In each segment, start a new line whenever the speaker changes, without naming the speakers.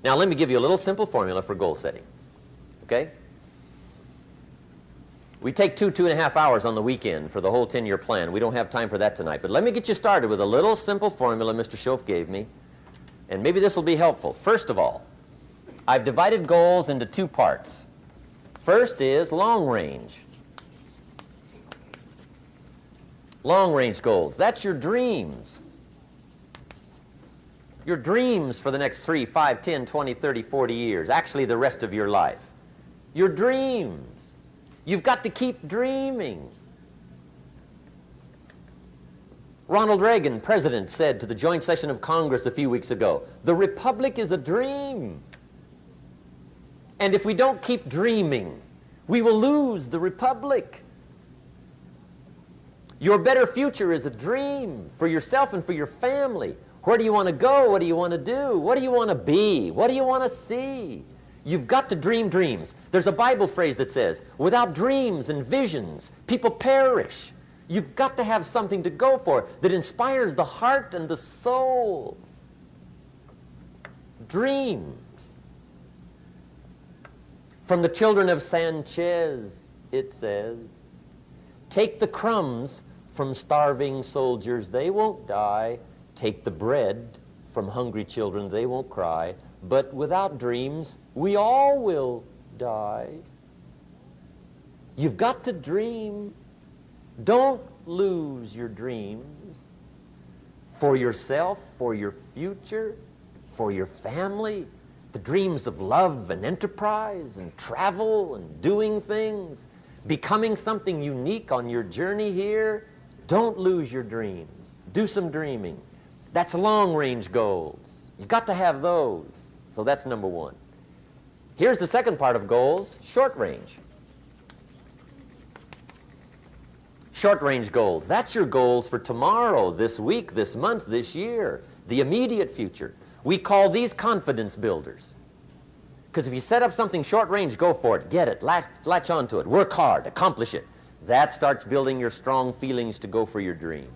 Now, let me give you a little simple formula for goal setting. Okay? We take 2.5 hours on the weekend for the whole 10-year plan. We don't have time for that tonight. But let me get you started with a little simple formula Mr. Schoaf gave me. And maybe this will be helpful. First of all, I've divided goals into 2 parts. First is long range. Long range goals. That's your dreams. Your dreams for the next 3, 5, 10, 20, 30, 40 years. Actually, the rest of your life. Your dreams. You've got to keep dreaming. Ronald Reagan, president, said to the joint session of Congress a few weeks ago, "The Republic is a dream. And if we don't keep dreaming, we will lose the Republic." Your better future is a dream for yourself and for your family. Where do you want to go? What do you want to do? What do you want to be? What do you want to see? You've got to dream dreams. There's a Bible phrase that says, without dreams and visions, people perish. You've got to have something to go for that inspires the heart and the soul. Dreams. From the children of Sanchez, it says, take the crumbs from starving soldiers, they won't die. Take the bread from hungry children, they won't cry. But without dreams, we all will die. You've got to dream. Don't lose your dreams for yourself, for your future, for your family. The dreams of love and enterprise and travel and doing things, becoming something unique on your journey here. Don't lose your dreams. Do some dreaming. That's long-range goals. You've got to have those. So that's number 1. Here's the second part of goals, short range. Short-range goals. That's your goals for tomorrow, this week, this month, this year, the immediate future. We call these confidence builders. Because if you set up something short-range, go for it, get it, latch onto it, work hard, accomplish it. That starts building your strong feelings to go for your dreams.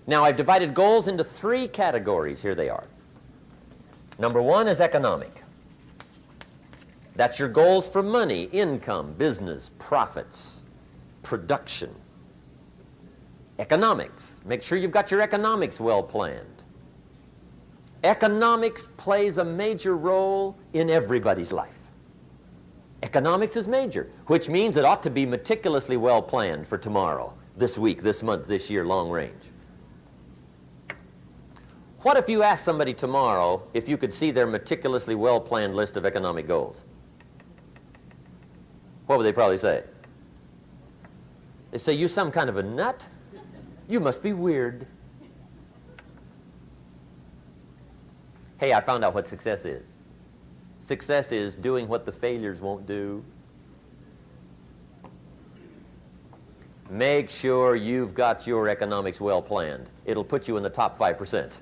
Now, I've divided goals into 3 categories. Here they are. Number 1 is economic. That's your goals for money, income, business, profits, production. Economics. Make sure you've got your economics well planned. Economics plays a major role in everybody's life. Economics is major, which means it ought to be meticulously well planned for tomorrow, this week, this month, this year, long range. What if you asked somebody tomorrow if you could see their meticulously well-planned list of economic goals? What would they probably say? They'd say, you some kind of a nut? You must be weird. Hey, I found out what success is. Success is doing what the failures won't do. Make sure you've got your economics well planned. It'll put you in the top 5%.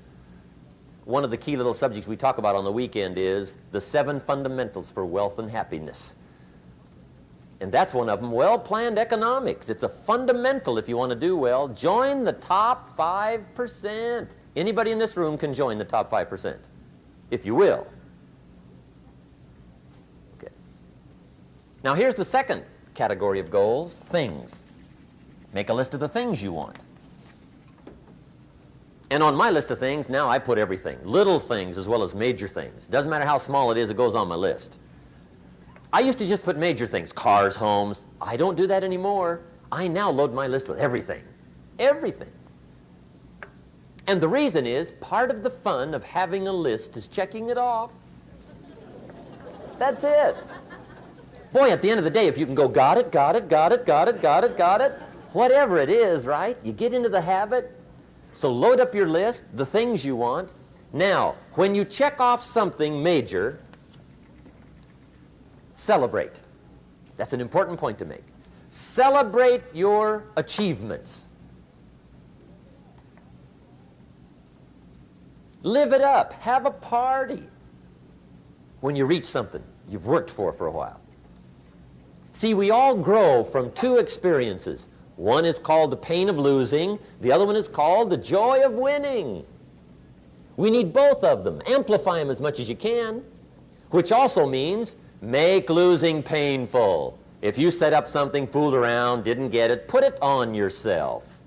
One of the key little subjects we talk about on the weekend is the 7 fundamentals for wealth and happiness. And that's one of them, well-planned economics. It's a fundamental if you want to do well. Join the top 5%. Anybody in this room can join the top 5%, if you will. Okay. Now here's the second category of goals, things. Make a list of the things you want. And on my list of things, now I put everything. Little things as well as major things. Doesn't matter how small it is, it goes on my list. I used to just put major things, cars, homes. I don't do that anymore. I now load my list with everything. Everything. And the reason is, part of the fun of having a list is checking it off. That's it. Boy, at the end of the day, if you can go, got it, got it, got it, got it, got it, got it, whatever it is, right? You get into the habit. So load up your list, the things you want. Now, when you check off something major, celebrate. That's an important point to make. Celebrate your achievements. Live it up. Have a party when you reach something you've worked for a while. See, we all grow from 2 experiences. One is called the pain of losing. The other one is called the joy of winning. We need both of them. Amplify them as much as you can, which also means make losing painful. If you set up something, fooled around, didn't get it, put it on yourself.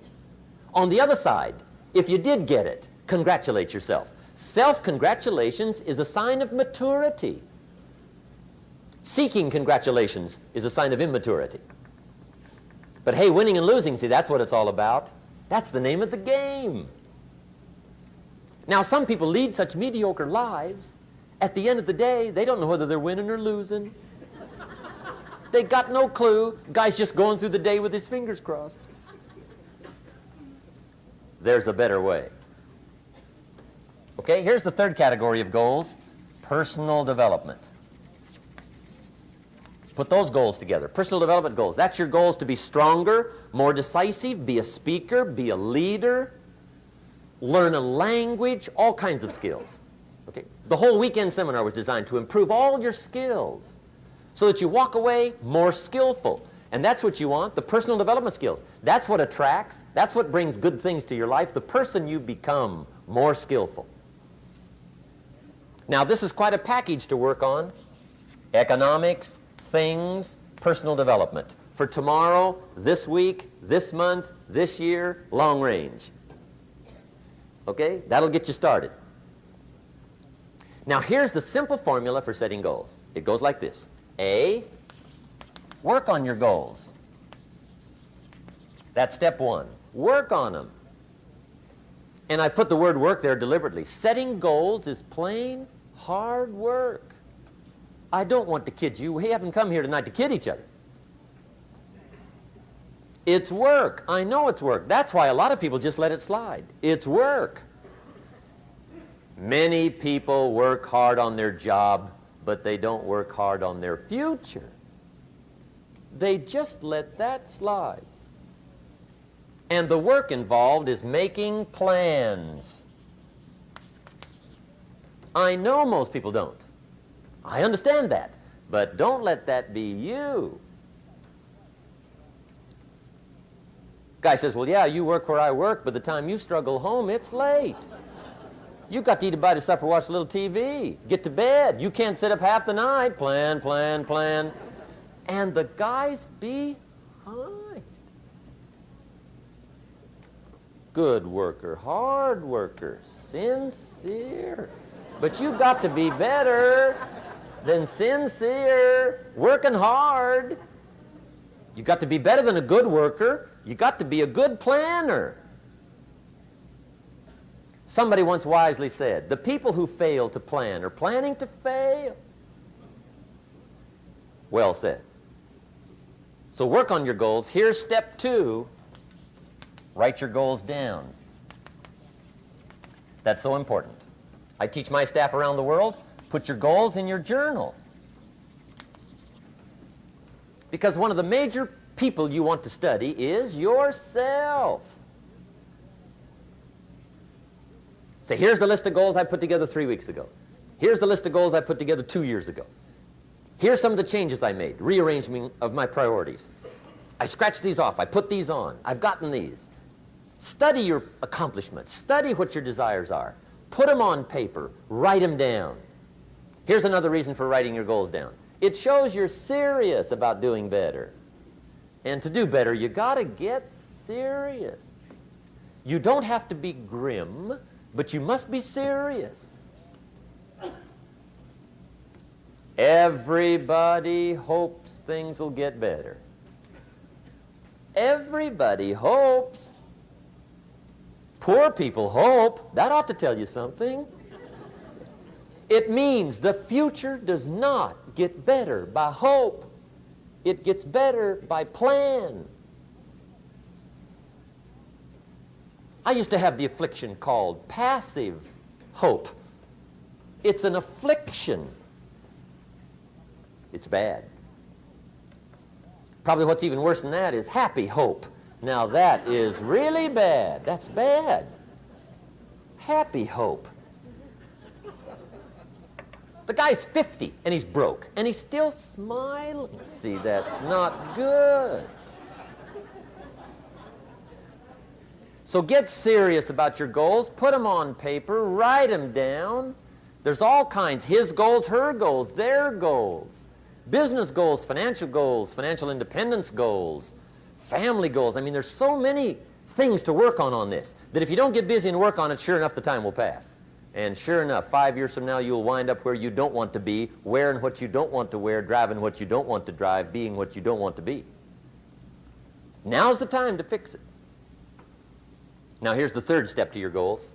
On the other side, if you did get it, congratulate yourself. Self-congratulations is a sign of maturity. Seeking congratulations is a sign of immaturity. But hey, winning and losing, see, that's what it's all about. That's the name of the game. Now, some people lead such mediocre lives, at the end of the day, they don't know whether they're winning or losing. They got no clue. Guy's just going through the day with his fingers crossed. There's a better way. Okay, here's the third category of goals, personal development. Put those goals together, personal development goals. That's your goals to be stronger, more decisive, be a speaker, be a leader, learn a language, all kinds of skills. Okay? The whole weekend seminar was designed to improve all your skills so that you walk away more skillful. And that's what you want, the personal development skills. That's what attracts, that's what brings good things to your life, the person you become more skillful. Now, this is quite a package to work on. Economics, things, personal development. For tomorrow, this week, this month, this year, long range. Okay? That'll get you started. Now, here's the simple formula for setting goals. It goes like this. A, work on your goals. That's step one. Work on them. And I've put the word work there deliberately. Setting goals is plain hard work. I don't want to kid you. We haven't come here tonight to kid each other. It's work. I know it's work. That's why a lot of people just let it slide. It's work. Many people work hard on their job, but they don't work hard on their future. They just let that slide. And the work involved is making plans. I know most people don't. I understand that, but don't let that be you. Guy says, well, yeah, you work where I work, but the time you struggle home, it's late. You got to eat a bite of supper, watch a little TV, get to bed. You can't sit up half the night. Plan, plan, plan. And the guy's behind. Good worker, hard worker, sincere. But you got to be better than sincere, working hard. You got to be better than a good worker. You got to be a good planner. Somebody once wisely said, the people who fail to plan are planning to fail. Well said. So work on your goals. Here's step two. Write your goals down. That's so important. I teach my staff around the world, put your goals in your journal. Because one of the major people you want to study is yourself. Say, here's the list of goals I put together 3 weeks ago. Here's the list of goals I put together 2 years ago. Here's some of the changes I made, rearrangement of my priorities. I scratched these off, I put these on, I've gotten these. Study your accomplishments, study what your desires are. Put them on paper, write them down. Here's another reason for writing your goals down. It shows you're serious about doing better. And to do better, you got to get serious. You don't have to be grim, but you must be serious. Everybody hopes things will get better. Everybody hopes. Poor people hope. That ought to tell you something. It means the future does not get better by hope. It gets better by plan. I used to have the affliction called passive hope. It's an affliction. It's bad. Probably what's even worse than that is happy hope. Now that is really bad. That's bad. Happy hope. The guy's 50 and he's broke and he's still smiling. See, that's not good. So get serious about your goals. Put them on paper. Write them down. There's all kinds. His goals, her goals, their goals. Business goals, financial independence goals, family goals. I mean, there's so many things to work on this that if you don't get busy and work on it, sure enough, the time will pass. And sure enough, 5 years from now, you'll wind up where you don't want to be, wearing what you don't want to wear, driving what you don't want to drive, being what you don't want to be. Now's the time to fix it. Now, here's the third step to your goals.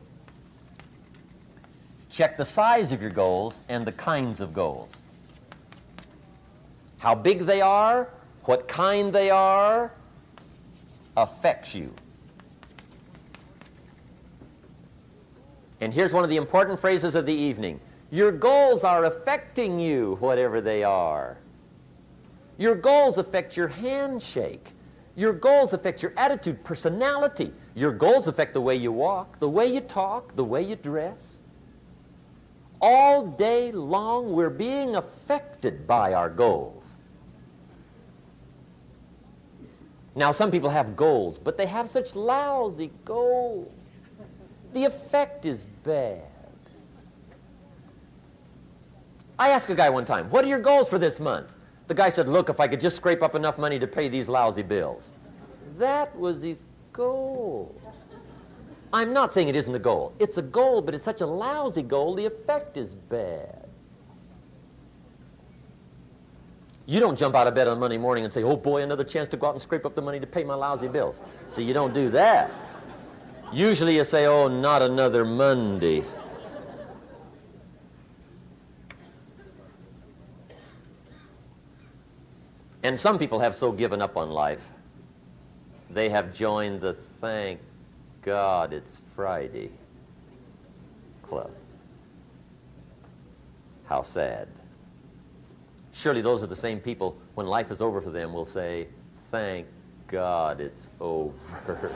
Check the size of your goals and the kinds of goals. How big they are, what kind they are, affects you. And here's one of the important phrases of the evening. Your goals are affecting you, whatever they are. Your goals affect your handshake. Your goals affect your attitude, personality. Your goals affect the way you walk, the way you talk, the way you dress. All day long, we're being affected by our goals. Now, some people have goals, but they have such lousy goals. The effect is bad. I asked a guy one time, what are your goals for this month? The guy said, look, if I could just scrape up enough money to pay these lousy bills. That was his goal. I'm not saying it isn't a goal. It's a goal, but it's such a lousy goal, the effect is bad. You don't jump out of bed on Monday morning and say, oh boy, another chance to go out and scrape up the money to pay my lousy bills. See, you don't do that. Usually you say, oh, not another Monday. And some people have so given up on life, they have joined the thank God it's Friday club. How sad. Surely those are the same people, when life is over for them, will say, thank God it's over.